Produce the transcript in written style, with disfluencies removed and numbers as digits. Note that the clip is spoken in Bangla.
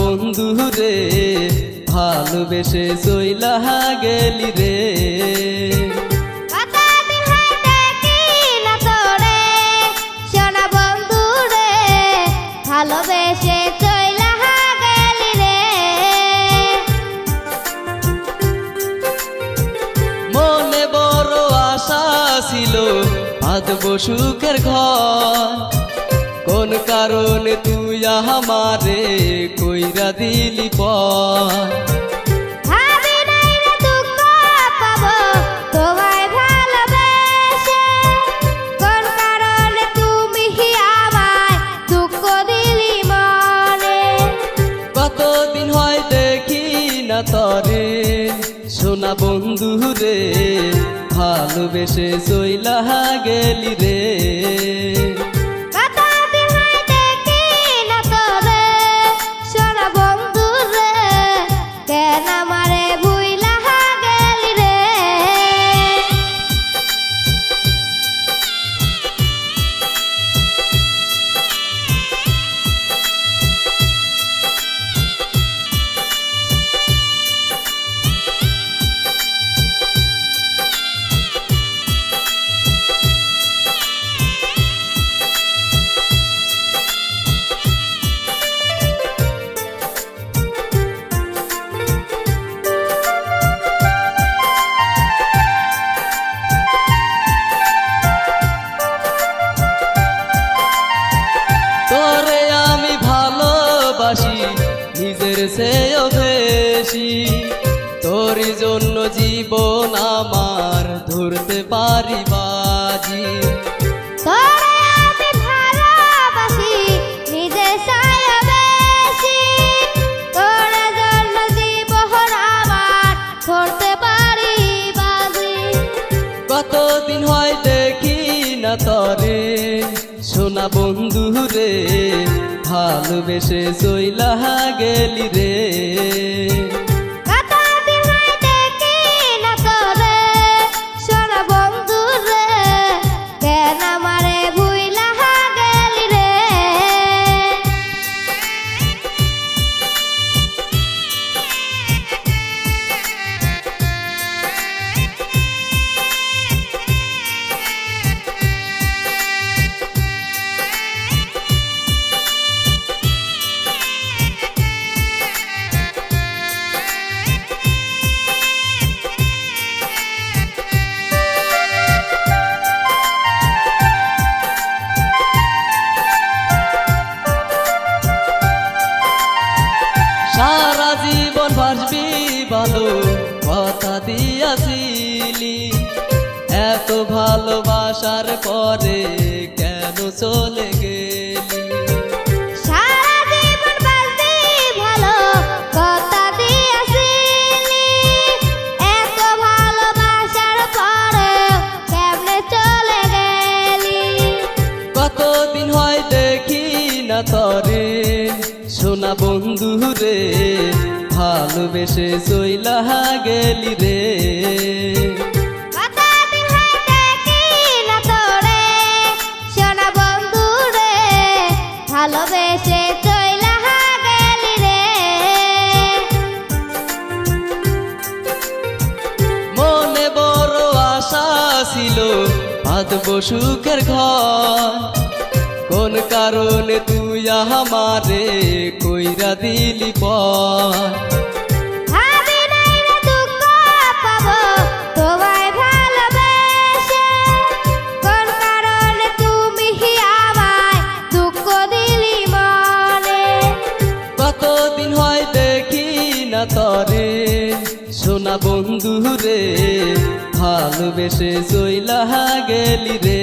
বন্ধু রে ভালোবেসে চইলা গেলি রে। ভালোবেসে চইলা গেলি রে। মনে বড় আশা ছিল বাঁধব সুখের ঘর, কোন কারণে তুই আমারে কইরা দিলি পর। কতদিন হয় দেখি না তরে সোনা বন্ধু রে ভালোবেসে চইলা গেলি রে। নিজের চেয়েও বেশি তোর জন্য জীবন আমার ধরতে পারি বাজি। কতদিন হয় দেখি না তরে সোনা বন্ধু রে ভালোবেসে চইলা গেলি রে। সারা জীবন বাঁচবি ভালো কথা দিয়াছিলি, এত ভালোবাসার পরে কেন চলে গেলি। সারা জীবন বাঁচবি ভালো কথা দিয়াছিলি, এত ভালোবাসার পরে কেমনে চলে গেলি। কতদিন হয় দেখি না তরে সোনা বন্ধু রে ভালোবেসে চইলা গেলি রে। ভালোবেসে চইলা গেলি রে। মনে বড় আশা ছিল বাঁধব সুখের ঘর, কোন কারণে তুই আমারে কইরা দিলি পর। কতদিন হয় দেখি না তরে সোনা বন্ধু রে ভালোবেসে চইলা গেলি রে।